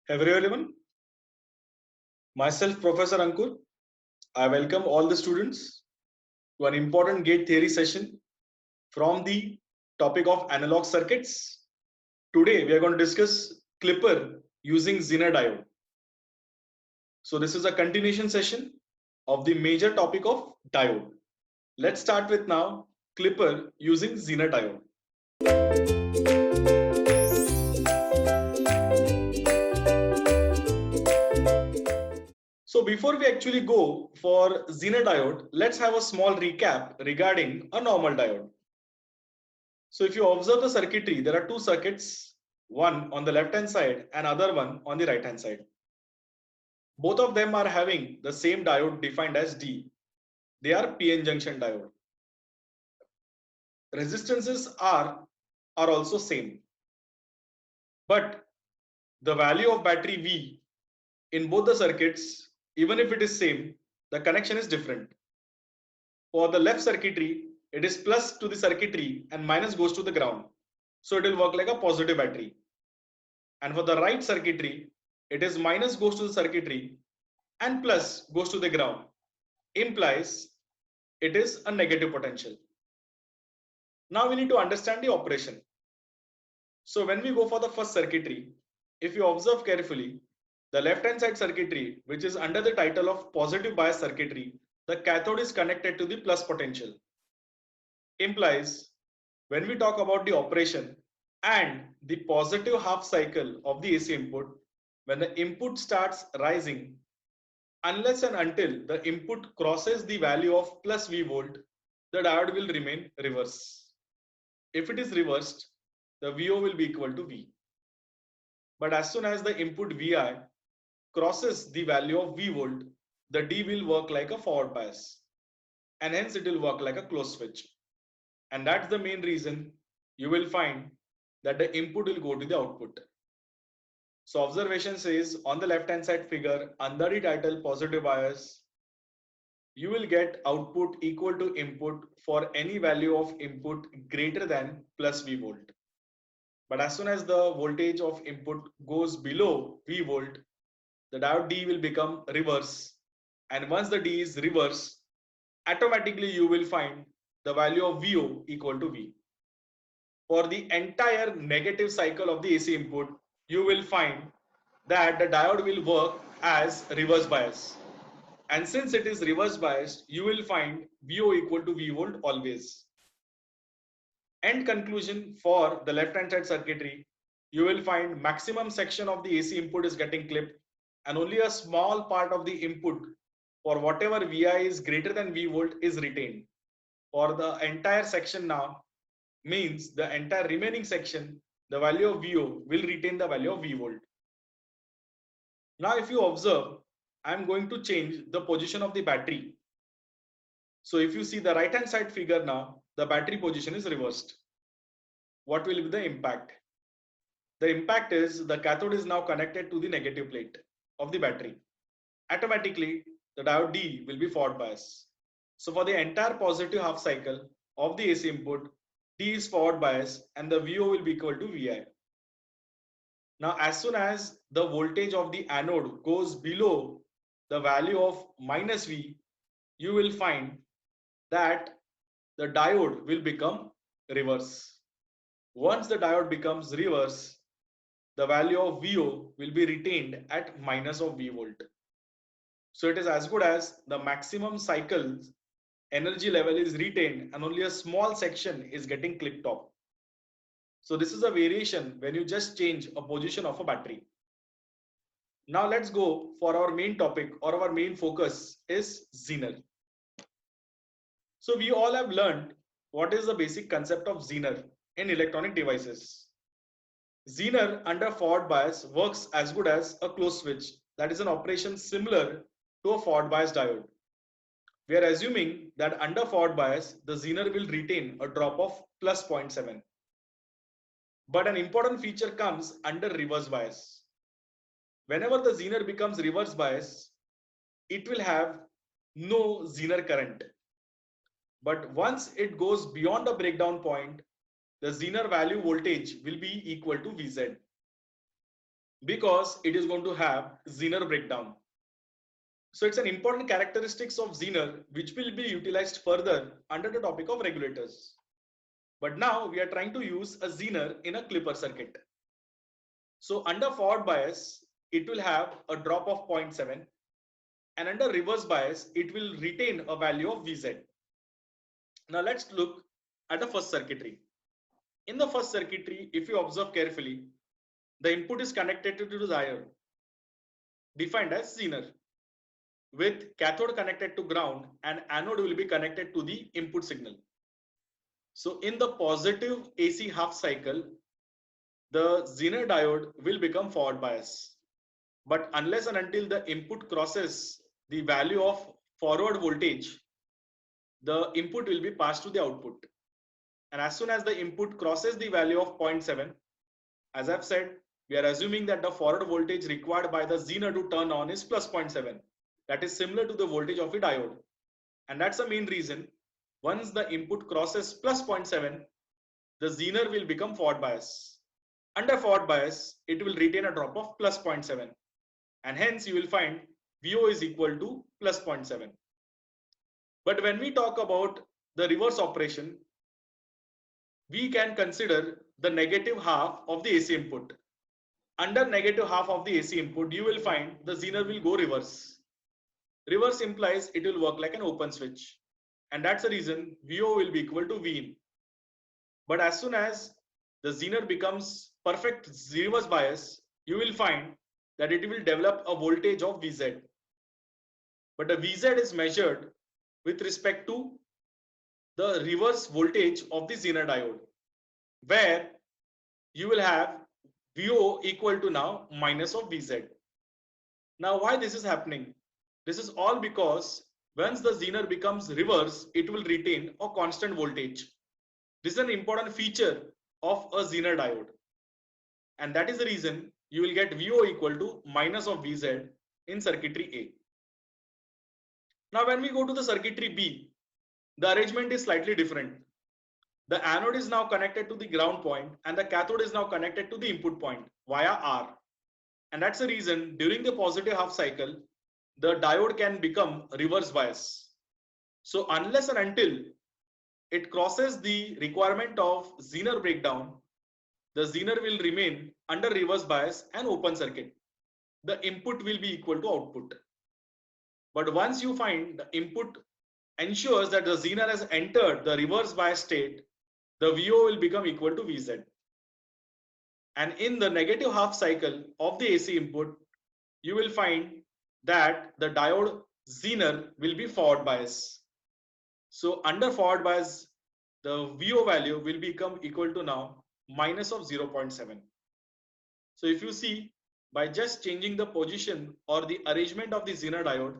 Hello everyone, myself Professor Ankur. I welcome all the students to an important gate theory session from the topic of analog circuits. Today we are going to discuss Clipper using Zener diode. So this is a continuation session of the major topic of diode. Let's start with now Clipper using Zener diode. So before we actually go for Zener diode, let's have a small recap regarding a normal diode. So if you observe the circuitry, there are two circuits, one on the left hand side and other one on the right hand side. Both of them are having the same diode defined as D. They are PN junction diode. Resistances are also same. But the value of battery V in both the circuits, even if it is same, the connection is different. For the left circuitry, it is plus to the circuitry and minus goes to the ground. So it will work like a positive battery. And for the right circuitry, it is minus goes to the circuitry and plus goes to the ground. Implies it is a negative potential. Now we need to understand the operation. So when we go for the first circuitry, if you observe carefully, the left hand side circuitry, which is under the title of positive bias circuitry, the cathode is connected to the plus potential. Implies when we talk about the operation and the positive half cycle of the AC input, when the input starts rising, unless and until the input crosses the value of plus V volt, the diode will remain reverse. If it is reversed, the VO will be equal to V. But as soon as the input Vi crosses the value of V volt, the D will work like a forward bias. And hence it will work like a closed switch. And that's the main reason you will find that the input will go to the output. So observation says on the left hand side figure under the title positive bias, you will get output equal to input for any value of input greater than plus V volt. But as soon as the voltage of input goes below V volt, the diode D will become reverse. And once the D is reverse, automatically you will find the value of VO equal to V. For the entire negative cycle of the AC input, you will find that the diode will work as reverse bias. And since it is reverse biased, you will find VO equal to V volt always. End conclusion for the left hand side circuitry, you will find maximum section of the AC input is getting clipped and only a small part of the input for whatever Vi is greater than V volt is retained. For the entire section now means the entire remaining section, the value of VO will retain the value of V volt. Now if you observe, I am going to change the position of the battery. So if you see the right hand side figure now, the battery position is reversed. What will be the impact? The impact is the cathode is now connected to the negative plate of the battery. Automatically, the diode D will be forward bias. So for the entire positive half cycle of the AC input, D is forward bias and the VO will be equal to Vi. Now, as soon as the voltage of the anode goes below the value of minus V, you will find that the diode will become reverse. Once the diode becomes reverse, the value of VO will be retained at minus of V volt. So it is as good as the maximum cycles energy level is retained and only a small section is getting clipped off. So this is a variation when you just change a position of a battery. Now let's go for our main topic or our main focus is Zener. So we all have learned what is the basic concept of Zener in electronic devices. Zener under forward bias works as good as a closed switch, that is an operation similar to a forward bias diode. We are assuming that under forward bias, the Zener will retain a drop of plus 0.7. But an important feature comes under reverse bias. Whenever the Zener becomes reverse bias, it will have no Zener current. But once it goes beyond the breakdown point, the Zener value voltage will be equal to Vz. because it is going to have Zener breakdown. So it's an important characteristics of Zener which will be utilized further under the topic of regulators. But now we are trying to use a Zener in a Clipper circuit. So under forward bias, it will have a drop of 0.7, and under reverse bias, it will retain a value of Vz. Now let's look at the first circuitry. In the first circuitry, if you observe carefully, the input is connected to the diode, defined as Zener, with cathode connected to ground and anode will be connected to the input signal. So in the positive AC half cycle, the Zener diode will become forward bias. But unless and until the input crosses the value of forward voltage, the input will be passed to the output. And as soon as the input crosses the value of 0.7, as I've said, we are assuming that the forward voltage required by the Zener to turn on is plus 0.7. That is similar to the voltage of a diode. And that's the main reason. Once the input crosses plus 0.7, the Zener will become forward bias. Under forward bias, it will retain a drop of plus 0.7. And hence you will find VO is equal to plus 0.7. But when we talk about the reverse operation, we can consider the negative half of the AC input. Under negative half of the AC input, you will find the Zener will go reverse. Reverse implies it will work like an open switch. And that's the reason VO will be equal to Vin. But as soon as the Zener becomes perfect reverse bias, you will find that it will develop a voltage of Vz. But the Vz is measured with respect to the reverse voltage of the Zener diode, where you will have VO equal to now minus of Vz. Now why this is happening? This is all because once the Zener becomes reverse, it will retain a constant voltage. This is an important feature of a Zener diode. And that is the reason you will get VO equal to minus of Vz in circuitry A. Now when we go to the circuitry B, the arrangement is slightly different. The anode is now connected to the ground point and the cathode is now connected to the input point via R. And that's the reason during the positive half cycle, the diode can become reverse bias. So unless and until it crosses the requirement of Zener breakdown, the Zener will remain under reverse bias and open circuit. The input will be equal to output. But once you find the input ensures that the Zener has entered the reverse bias state, the VO will become equal to Vz. And in the negative half cycle of the AC input, you will find that the diode Zener will be forward bias. So under forward bias, the VO value will become equal to now minus of 0.7. So if you see, by just changing the position or the arrangement of the Zener diode,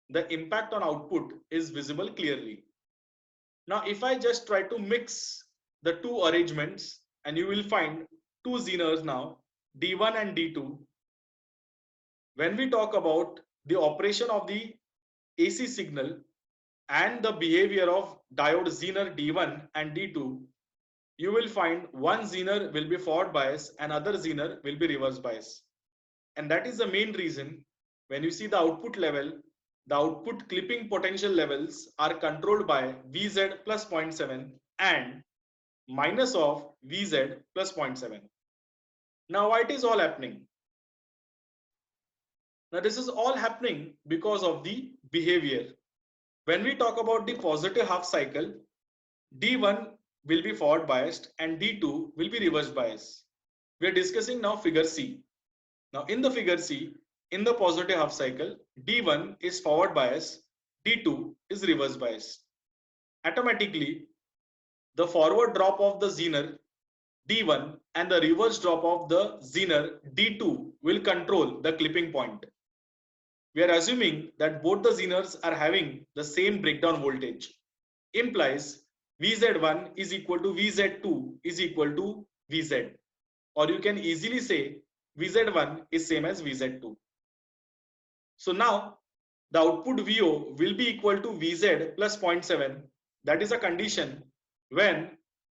the impact on output is visible clearly. Now, if I just try to mix the two arrangements, and you will find two Zeners now, D1 and D2. When we talk about the operation of the AC signal and the behavior of diode Zener D1 and D2, you will find one Zener will be forward bias and other Zener will be reverse bias. And that is the main reason when you see the output level, the output clipping potential levels are controlled by Vz plus 0.7 and minus of Vz plus 0.7. Now why it is all happening? Now this is all happening because of the behavior. When we talk about the positive half cycle, D1 will be forward biased and D2 will be reverse biased. We are discussing now figure C. Now in the figure C, in the positive half cycle, D1 is forward bias, D2 is reverse bias. Automatically, the forward drop of the Zener D1 and the reverse drop of the Zener D2 will control the clipping point. We are assuming that both the Zeners are having the same breakdown voltage. Implies Vz1 is equal to Vz2 is equal to Vz. Or you can easily say Vz1 is same as Vz2. So now the output VO will be equal to Vz plus 0.7. That is a condition when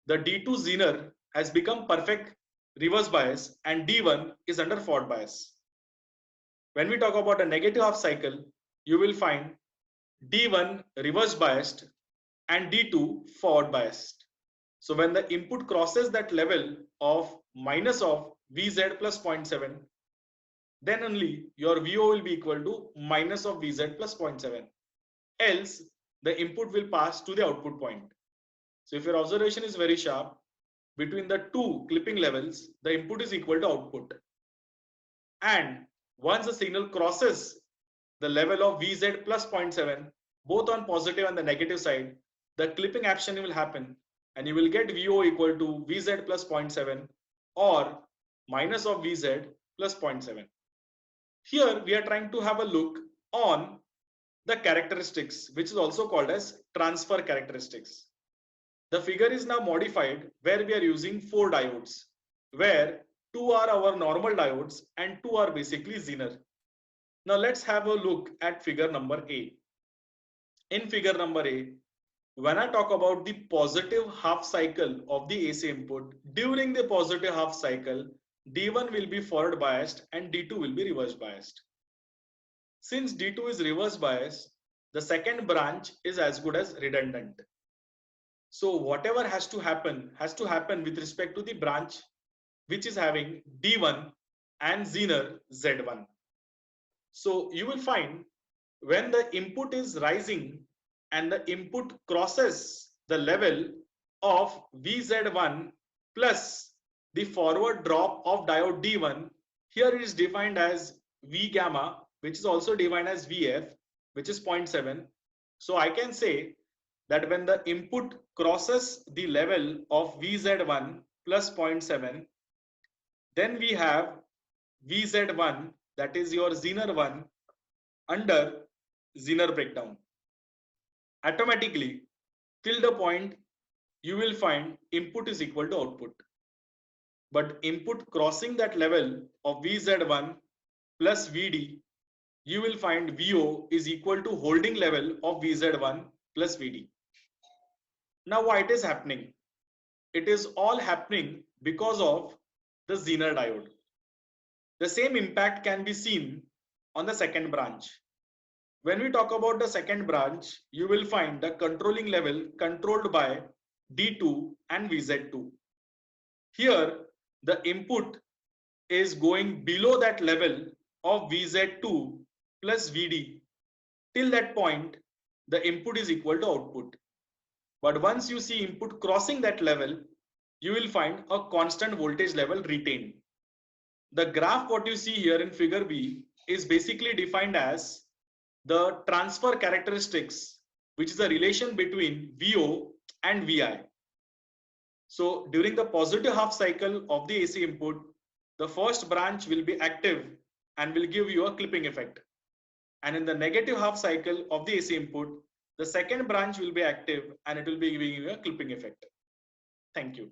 the D2 Zener has become perfect reverse bias and D1 is under forward bias. When we talk about a negative half cycle, you will find D1 reverse biased and D2 forward biased. So when the input crosses that level of minus of Vz plus 0.7, then only your VO will be equal to minus of Vz plus 0.7. Else, the input will pass to the output point. So if your observation is very sharp, between the two clipping levels, the input is equal to output. And once the signal crosses the level of Vz plus 0.7, both on positive and the negative side, the clipping action will happen and you will get VO equal to Vz plus 0.7 or minus of Vz plus 0.7. Here we are trying to have a look on the characteristics, which is also called as transfer characteristics. The figure is now modified where we are using 4 diodes, where 2 are our normal diodes and 2 are basically Zener. Now let's have a look at figure number A. In figure number A, when I talk about the positive half cycle of the AC input, during the positive half cycle, D1 will be forward biased and D2 will be reverse biased. Since D2 is reverse biased, the second branch is as good as redundant. So whatever has to happen with respect to the branch which is having D1 and Zener Z1. So you will find when the input is rising and the input crosses the level of Vz1 plus the forward drop of diode D1, here it is defined as V gamma, which is also defined as Vf, which is 0.7. So I can say that when the input crosses the level of Vz1 plus 0.7, then we have Vz1, that is your Zener 1, under Zener breakdown. Automatically, till the point you will find input is equal to output. But input crossing that level of Vz1 plus Vd, you will find VO is equal to holding level of Vz1 plus Vd. Now why it is happening? It is all happening because of the Zener diode. The same impact can be seen on the second branch. When we talk about the second branch, you will find the controlling level controlled by D2 and Vz2. Here, the input is going below that level of Vz2 plus Vd. Till that point, the input is equal to output. But once you see input crossing that level, you will find a constant voltage level retained. The graph what you see here in figure B is basically defined as the transfer characteristics, which is the relation between VO and VI. So during the positive half cycle of the AC input, the first branch will be active and will give you a clipping effect. And in the negative half cycle of the AC input, the second branch will be active and it will be giving you a clipping effect. Thank you.